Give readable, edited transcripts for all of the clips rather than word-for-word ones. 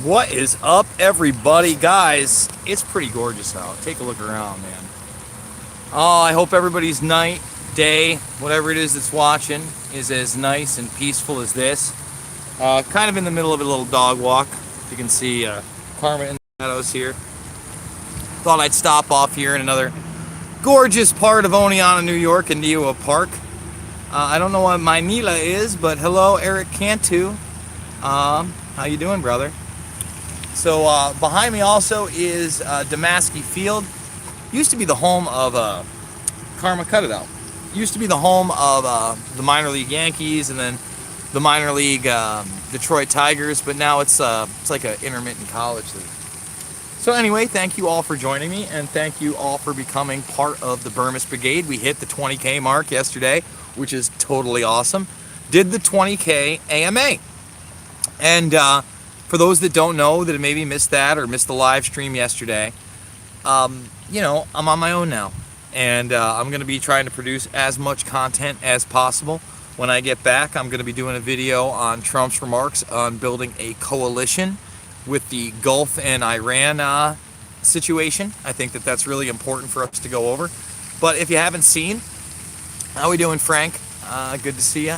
What is up, everybody? Guys, it's pretty gorgeous out. Take a look around, man. Oh, I hope everybody's night, day, whatever it is that's watching, is as nice and peaceful as this. Kind of in the middle of a little dog walk. You can see Karma in the shadows here. Thought I'd stop off here in another gorgeous part of Oneonta, New York, in Neoa Park. I don't know what my Nila is, but hello, Eric Cantu. How you doing, brother? So behind me also is Damaski Field. Used to be the home of Karma Cut It Out. Used to be the home of the minor league Yankees and then the minor league Detroit Tigers, but now it's like an intermittent college league. So anyway, thank you all for joining me, and thank you all for becoming part of the Burmis Brigade. We hit the 20K mark yesterday, which is totally awesome. Did the 20K AMA. And for those that don't know, that maybe missed that or missed the live stream yesterday, you know, I'm on my own now. And I'm going to be trying to produce as much content as possible. When I get back, I'm going to be doing a video on Trump's remarks on building a coalition with the Gulf and Iran situation. I think that that's really important for us to go over. But if you haven't seen, how we doing, Frank? Good to see you.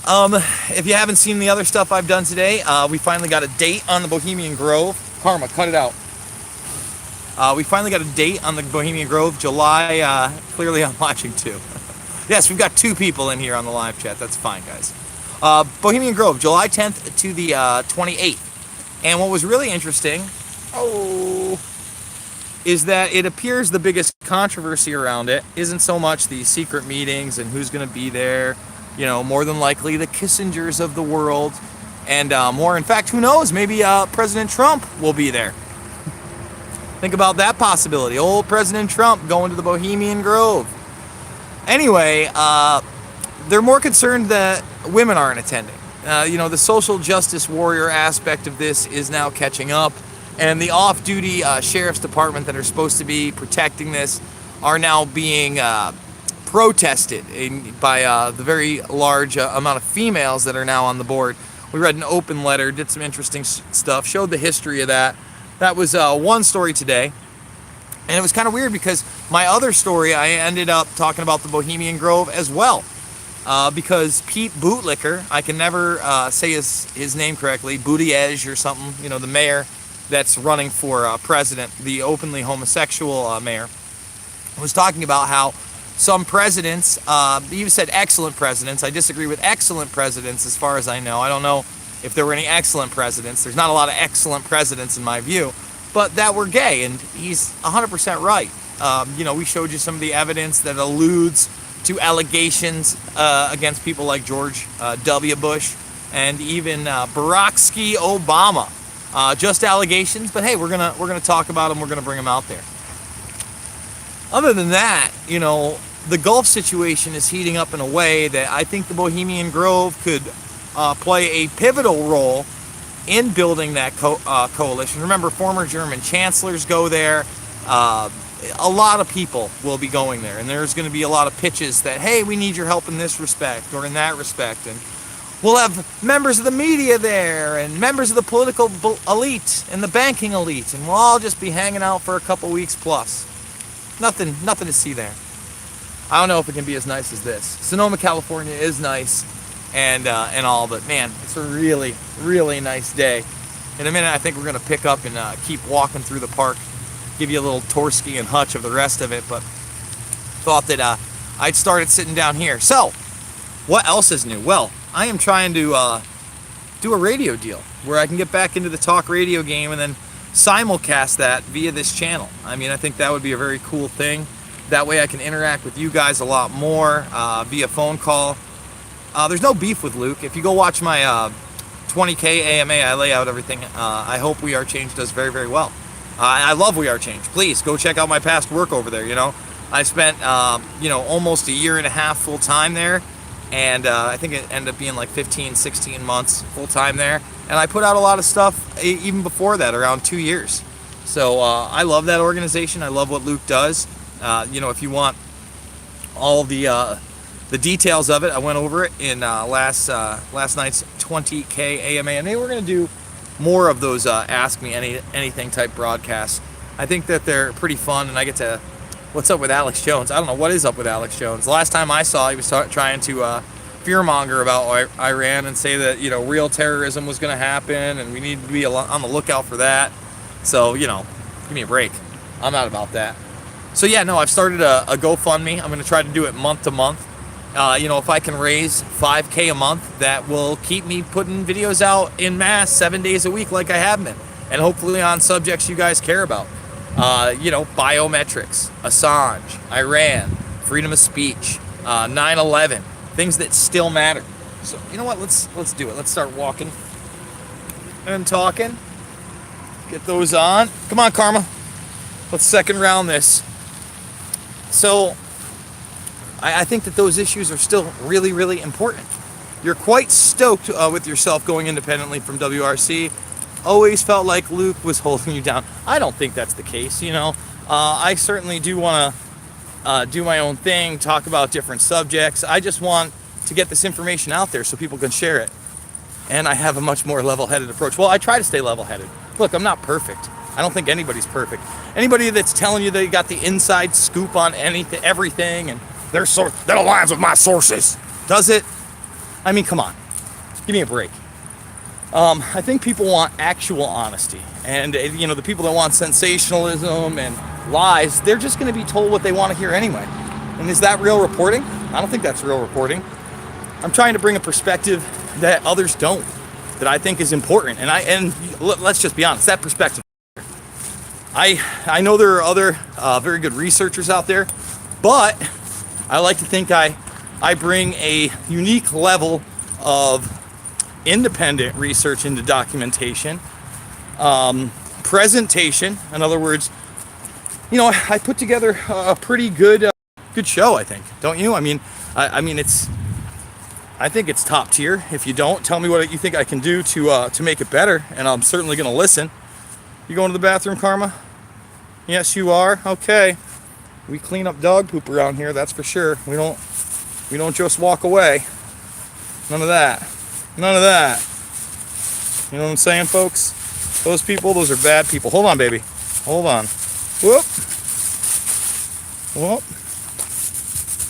If you haven't seen the other stuff I've done today, we finally got a date on the Bohemian Grove. Karma, cut it out. We finally got a date on the Bohemian Grove, July. Clearly I'm watching too. Yes, we've got 2 people in here on the live chat. That's fine, guys. Bohemian Grove, July 10th to the 28th. And what was really interesting, is that it appears the biggest controversy around it isn't so much the secret meetings and who's going to be there. You know, more than likely the Kissingers of the world. And more, in fact, who knows, maybe President Trump will be there. Think about that possibility. Old President Trump going to the Bohemian Grove. Anyway, they're more concerned that women aren't attending. You know, the social justice warrior aspect of this is now catching up. And the off-duty sheriff's department that are supposed to be protecting this are now being protested by the very large amount of females that are now on the board. We read an open letter, did some interesting stuff, showed the history of that. That was one story today. And it was kind of weird because my other story, I ended up talking about the Bohemian Grove as well. Because Pete Bootlicker, I can never say his name correctly, Buttigieg or something, you know, the mayor that's running for president, the openly homosexual mayor, was talking about how some presidents, you said excellent presidents. I disagree with excellent presidents as far as I know. I don't know if there were any excellent presidents. There's not a lot of excellent presidents in my view, but that were gay, and he's 100% right. You know, we showed you some of the evidence that alludes to allegations against people like George W. Bush and even Barack Obama. Just allegations, but hey, we're gonna talk about them. We're gonna bring them out there. Other than that, you know, the Gulf situation is heating up in a way that I think the Bohemian Grove could play a pivotal role in building that coalition. Remember, former German chancellors go there. A lot of people will be going there, and there's going to be a lot of pitches that, hey, we need your help in this respect or in that respect. And we'll have members of the media there and members of the political elite and the banking elite, and we'll all just be hanging out for a couple weeks plus. Nothing to see there. I don't know if it can be as nice as this. Sonoma, California is nice and all, but man, it's a really, really nice day. In a minute, I think we're going to pick up and keep walking through the park, give you a little Torsky and Hutch of the rest of it, but thought that I'd started sitting down here. So, what else is new? Well, I am trying to do a radio deal where I can get back into the talk radio game and then simulcast that via this channel. I mean, I think that would be a very cool thing. That way I can interact with you guys a lot more via phone call. There's no beef with Luke. If you go watch my 20K AMA, I lay out everything. I hope We Are Change does very, very well. I love We Are Change. Please go check out my past work over there. You know, I spent you know, almost a year and a half full time there, and I think it ended up being like 15, 16 months full time there. And I put out a lot of stuff even before that, around 2 years. So I love that organization. I love what Luke does. You know, if you want all the details of it, I went over it in last night's 20K AMA. And maybe we're going to do more of those Ask Me Anything type broadcasts. I think that they're pretty fun, and I get to, what's up with Alex Jones? I don't know what is up with Alex Jones. The last time I saw, he was trying to fearmonger about Iran and say that, real terrorism was going to happen and we need to be on the lookout for that. So, give me a break. I'm not about that. So yeah, no, I've started a GoFundMe. I'm going to try to do it month to month. If I can raise $5,000 a month, that will keep me putting videos out in mass 7 days a week like I have been. And hopefully on subjects you guys care about. Biometrics, Assange, Iran, freedom of speech, 9/11, things that still matter. So you know what? Let's do it. Let's start walking and talking. Get those on. Come on, Karma. Let's second round this. So I think that those issues are still really, really important. You're quite stoked with yourself going independently from WRC. Always felt like Luke was holding you down. I don't think that's the case, I certainly do want to do my own thing, talk about different subjects. I just want to get this information out there so people can share it. And I have a much more level-headed approach. Well, I try to stay level-headed. Look, I'm not perfect. I don't think anybody's perfect. Anybody that's telling you they got the inside scoop on everything and that aligns with my sources, does it? I mean, come on. Give me a break. I think people want actual honesty. And, the people that want sensationalism and lies, they're just going to be told what they want to hear anyway. And is that real reporting? I don't think that's real reporting. I'm trying to bring a perspective that others don't, that I think is important. And let's just be honest, that perspective. I know there are other very good researchers out there, but I like to think I bring a unique level of independent research into documentation, presentation. In other words, I put together a pretty good show, I think. Don't you? I think it's top tier. If you don't, tell me what you think I can do to make it better, and I'm certainly going to listen. You going to the bathroom, Karma? Yes, you are. Okay. We clean up dog poop around here, that's for sure. We don't just walk away. None of that. None of that. You know what I'm saying, folks? Those are bad people. Hold on, baby. Hold on. Whoop. Whoop.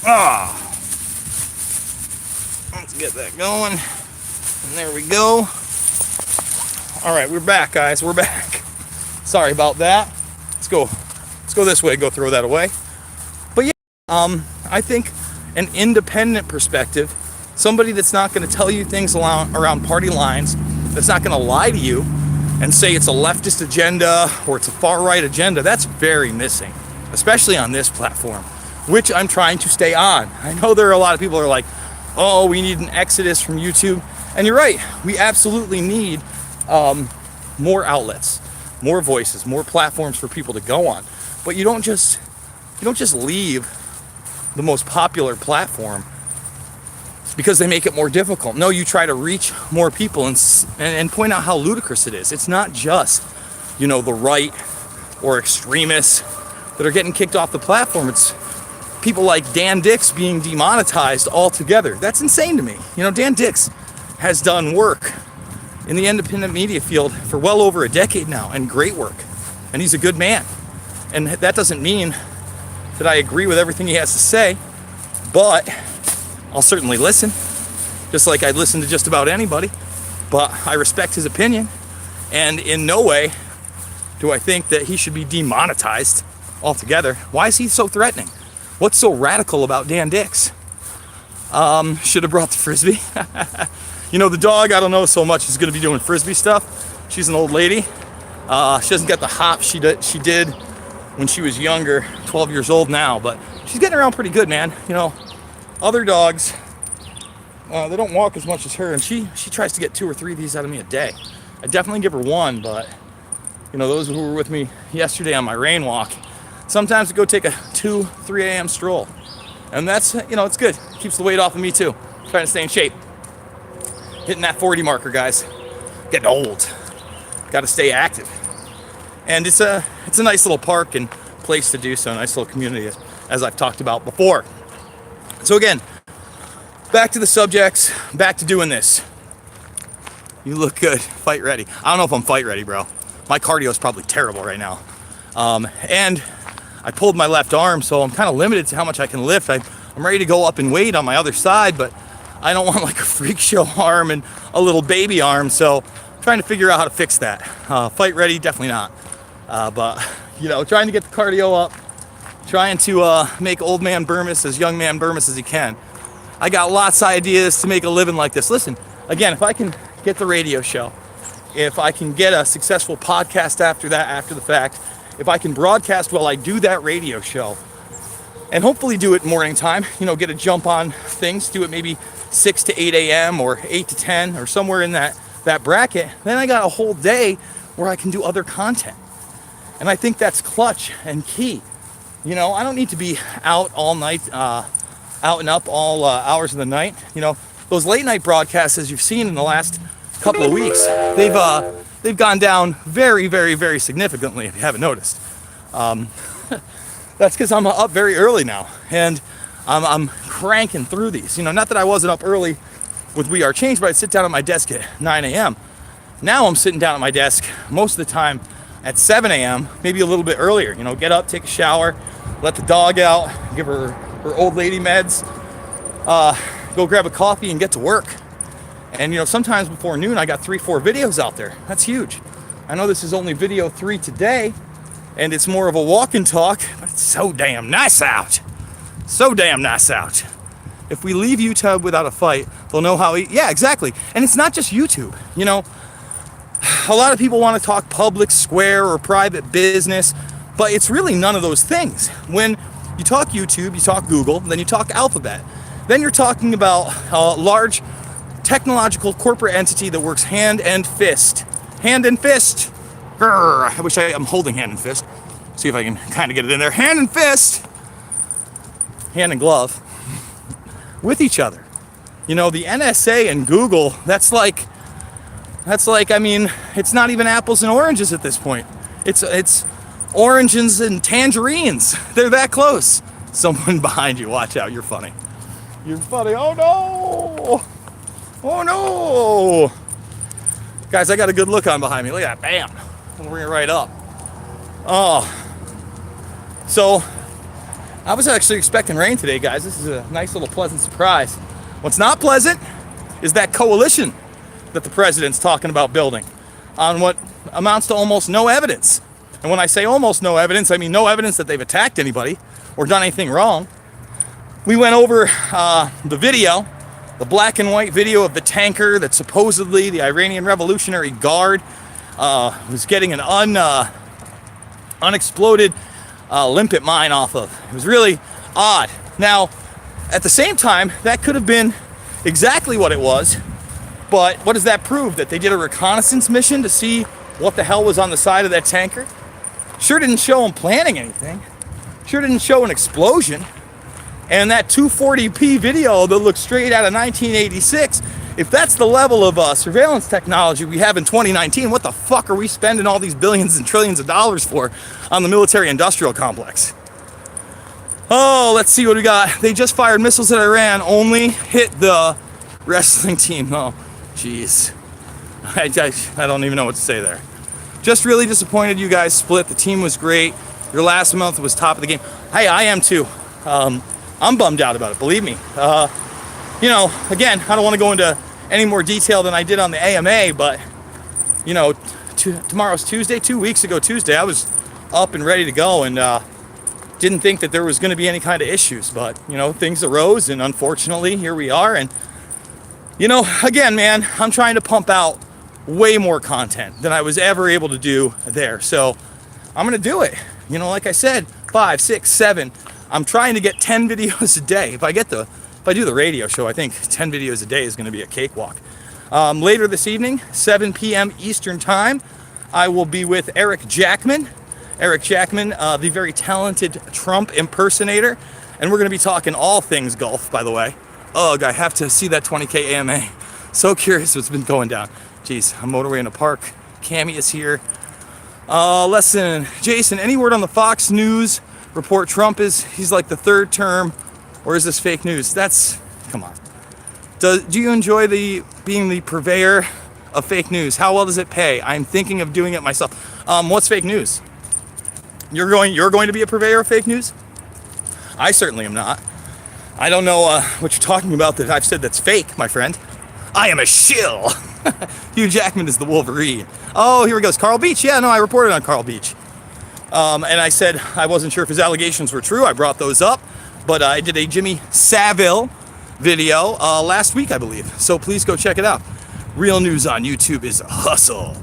Ah. Let's get that going. And there we go. All right, we're back, guys. We're back. Sorry about that. Let's go this way. Go throw that away. But yeah, I think an independent perspective, somebody that's not going to tell you things around party lines, that's not going to lie to you and say it's a leftist agenda or it's a far-right agenda, that's very missing, especially on this platform, which I'm trying to stay on. I know there are a lot of people who are like, oh, we need an exodus from YouTube. And you're right, we absolutely need more outlets, more voices, more platforms for people to go on. But you don't just leave the most popular platform because they make it more difficult. No, you try to reach more people and point out how ludicrous it is. It's not just, the right or extremists that are getting kicked off the platform. It's people like Dan Dix being demonetized altogether. That's insane to me. Dan Dix has done work in the independent media field for well over a decade now, and great work. And he's a good man. And that doesn't mean that I agree with everything he has to say, but I'll certainly listen, just like I'd listen to just about anybody. But I respect his opinion, and in no way do I think that he should be demonetized altogether. Why is he so threatening? What's so radical about Dan Dix? Should have brought the Frisbee. The dog, I don't know so much, is going to be doing Frisbee stuff. She's an old lady. She doesn't get the hop she did when she was younger, 12 years old now, but she's getting around pretty good, man. Other dogs, they don't walk as much as her, and she tries to get 2 or 3 of these out of me a day. I definitely give her one, but those who were with me yesterday on my rain walk, sometimes we go take a 2-3 a.m. stroll, and that's it's good. Keeps the weight off of me too. Trying to stay in shape. Hitting that 40 marker, guys. Getting old. Got to stay active, and it's a nice little park and place to do so. A nice little community, as I've talked about before. So again, back to the subjects, back to doing this. You look good. Fight ready. I don't know if I'm fight ready, bro. My cardio is probably terrible right now. And I pulled my left arm, so I'm kind of limited to how much I can lift. I'm ready to go up in weight on my other side, but I don't want like a freak show arm and a little baby arm, so I'm trying to figure out how to fix that. Fight ready, definitely not. But, you know, trying to get the cardio up, trying to make old man Burmis as young man Burmis as he can. I got lots of ideas to make a living like this. Listen, again, if I can get the radio show, if I can get a successful podcast after that, after the fact, if I can broadcast while I do that radio show, and hopefully do it morning time, you know, get a jump on things, do it maybe 6 to 8 a.m. or 8 to 10 or somewhere in that bracket, then I got a whole day where I can do other content. And I think that's clutch and key. You know, I don't need to be out all night, out and up all hours of the night. You know, those late night broadcasts, as you've seen in the last couple of weeks, they've gone down very, very, very significantly, if you haven't noticed. That's because I'm up very early now, and I'm cranking through these. You know, not that I wasn't up early with We Are Change, but I'd sit down at my desk at 9 a.m. Now I'm sitting down at my desk most of the time at 7 a.m., maybe a little bit earlier. You know, get up, take a shower, let the dog out, give her old lady meds, go grab a coffee and get to work. And, you know, sometimes before noon, I got 3-4 videos out there. That's huge. I know this is only video 3 today, and it's more of a walk and talk, but it's so damn nice out. So damn nice out. If we leave YouTube without a fight, they'll know how yeah, exactly. And it's not just YouTube. You know, a lot of people want to talk public square or private business, but it's really none of those things. When you talk YouTube, you talk Google, then you talk Alphabet. Then you're talking about a large technological corporate entity that works hand and fist. Hand and fist. Grr. I wish I'm holding hand and fist. See if I can kind of get it in there. Hand and fist. Hand and glove. With each other. You know, the NSA and Google, that's like, I mean, it's not even apples and oranges at this point. It's oranges and tangerines. They're that close. Someone behind you, watch out, you're funny. You're funny, oh no! Oh no! Guys, I got a good look on behind me. Look at that, bam! I'll bring it right up. Oh. So, I was actually expecting rain today, guys. This is a nice little pleasant surprise. What's not pleasant is that coalition that the president's talking about building on what amounts to almost no evidence. And when I say almost no evidence, I mean no evidence that they've attacked anybody or done anything wrong. We went over the video, the black and white video of the tanker that supposedly the Iranian Revolutionary Guard was getting an unexploded limpet mine off of. It was really odd. Now, at the same time, that could have been exactly what it was, but what does that prove? That they did a reconnaissance mission to see what the hell was on the side of that tanker? Sure didn't show them planning anything. Sure didn't show an explosion. And that 240p video that looks straight out of 1986, if that's the level of surveillance technology we have in 2019, what the fuck are we spending all these billions and trillions of dollars for on the military-industrial complex? Oh, let's see what we got. They just fired missiles at Iran, only hit the wrestling team. Oh, jeez. I don't even know what to say there. Just really disappointed you guys split. The team was great. Your last month was top of the game. Hey, I am too. I'm bummed out about it, believe me. You know, again, I don't want to go into any more detail than I did on the AMA, but, you know, tomorrow's Tuesday. 2 weeks ago Tuesday, I was up and ready to go and didn't think that there was going to be any kind of issues. But, you know, things arose, and unfortunately, here we are. And, you know, again, man, I'm trying to pump out way more content than I was ever able to do there. So I'm going to do it. You know, like I said, 5, 6, 7. I'm trying to get 10 videos a day. If I do the radio show, I think 10 videos a day is going to be a cakewalk. Later this evening, 7 p.m. Eastern Time, I will be with Eric Jackman. Eric Jackman, the very talented Trump impersonator. And we're going to be talking all things golf, by the way. Ugh, I have to see that 20K AMA. So curious what's been going down. Jeez, I'm motorway in a park. Cammy is here. Listen, Jason, any word on the Fox News report Trump he's like the third term, or is this fake news? Come on. Do you enjoy being the purveyor of fake news. How well does it pay? I'm thinking of doing it myself. What's fake news? You're going to be a purveyor of fake news? I certainly am not. I don't know what you're talking about that I've said that's fake, my friend. I am a shill. Hugh Jackman is the Wolverine. Oh, here he goes. Carl Beach. Yeah, no, I reported on Carl Beach. And I said I wasn't sure if his allegations were true. I brought those up. But I did a Jimmy Savile video last week, I believe. So please go check it out. Real news on YouTube is a hustle.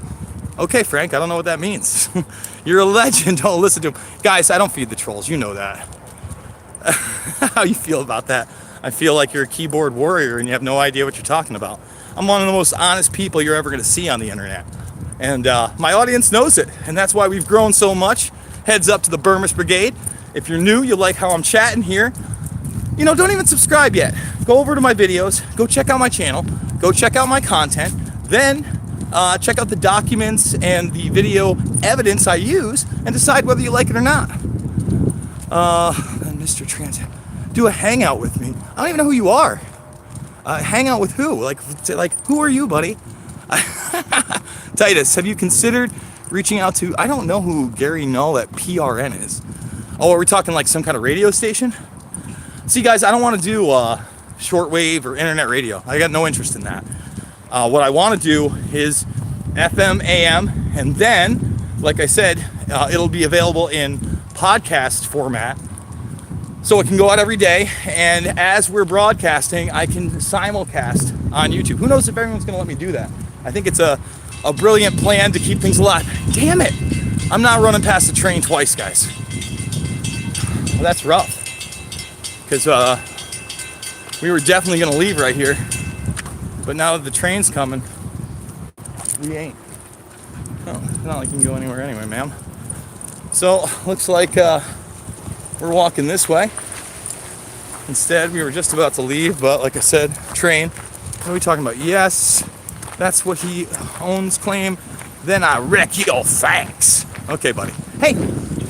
Okay, Frank, I don't know what that means. You're a legend. Don't listen to him. Guys, I don't feed the trolls. You know that. How you feel about that? I feel like you're a keyboard warrior and you have no idea what you're talking about. I'm one of the most honest people you're ever going to see on the internet. And my audience knows it. And that's why we've grown so much. Heads up to the Burmis Brigade. If you're new, you like how I'm chatting here. You know, don't even subscribe yet. Go over to my videos. Go check out my channel. Go check out my content. Then check out the documents and the video evidence I use and decide whether you like it or not. Mr. Transit, do a hangout with me. I don't even know who you are. Hang out with who? Like, who are you, buddy? Titus, have you considered reaching out to, I don't know who Gary Null at PRN is. Oh, are we talking like some kind of radio station? See, guys, I don't want to do shortwave or internet radio. I got no interest in that. What I want to do is FM, AM, and then, like I said, it'll be available in podcast format. So it can go out every day, and as we're broadcasting, I can simulcast on YouTube. Who knows if everyone's going to let me do that? I think it's a brilliant plan to keep things alive. Damn it! I'm not running past the train twice, guys. Well, that's rough. Because we were definitely going to leave right here. But now that the train's coming, we ain't. Oh, it's not like you can go anywhere anyway, ma'am. So, looks like we're walking this way. Instead, we were just about to leave, but like I said, train. What are we talking about? Yes, that's what he owns, claim. Then I wreck your facts. Okay, buddy. Hey,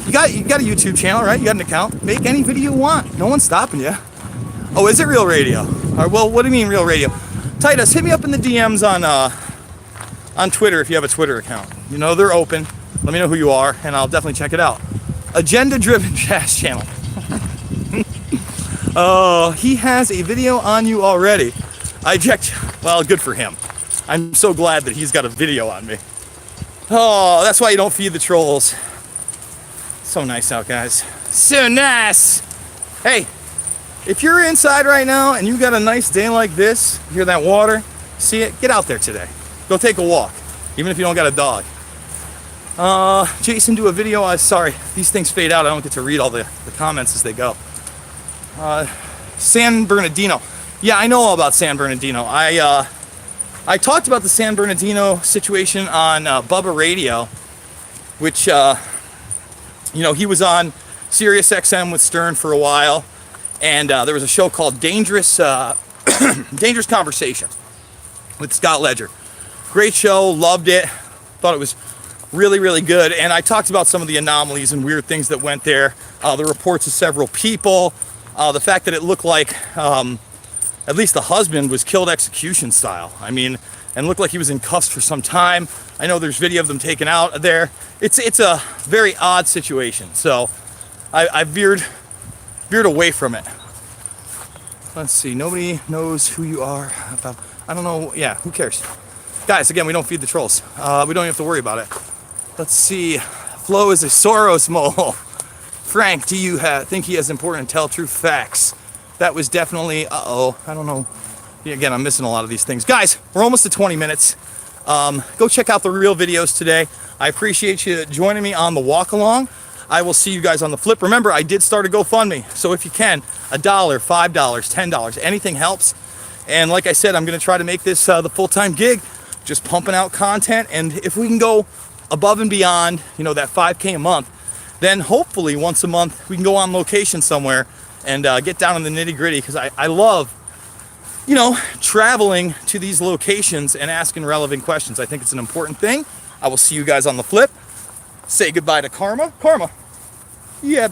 you got a YouTube channel, right? You got an account. Make any video you want. No one's stopping you. Oh, is it Real Radio? All right, well, what do you mean Real Radio? Titus, hit me up in the DMs on Twitter if you have a Twitter account. You know they're open. Let me know who you are, and I'll definitely check it out. Agenda-driven jazz channel. Oh, he has a video on you already. Well, good for him. I'm so glad that he's got a video on me. Oh, that's why you don't feed the trolls. So nice out, guys. So nice. Hey, if you're inside right now and you got a nice day like this, you hear that water, see it, get out there today. Go take a walk, even if you don't got a dog. Jason, do a video. Sorry, these things fade out. I don't get to read all the comments as they go. San Bernardino. Yeah, I know all about San Bernardino. I talked about the San Bernardino situation on Bubba Radio, which, he was on Sirius XM with Stern for a while, and there was a show called Dangerous Conversation with Scott Ledger. Great show, loved it, thought it was really, really good, and I talked about some of the anomalies and weird things that went there, the reports of several people, the fact that it looked like at least the husband was killed execution style. I mean, and looked like he was in cuffs for some time. I know there's video of them taken out there. It's a very odd situation, so I veered away from it. Let's see, nobody knows who you are. I don't know, yeah, who cares? Guys, again, we don't feed the trolls. We don't have to worry about it. Let's see, Flo is a Soros mole. Frank, do you think he has important tell true facts? That was definitely, I don't know. Again, I'm missing a lot of these things. Guys, we're almost at 20 minutes. Go check out the real videos today. I appreciate you joining me on the walk along. I will see you guys on the flip. Remember, I did start a GoFundMe. So if you can, $1, $5, $10, anything helps. And like I said, I'm going to try to make this the full-time gig, just pumping out content. And if we can go above and beyond, that 5K a month, then hopefully once a month we can go on location somewhere and get down in the nitty-gritty, because I love, traveling to these locations and asking relevant questions. I think it's an important thing. I will see you guys on the flip. Say goodbye to Karma. Karma. Yeah,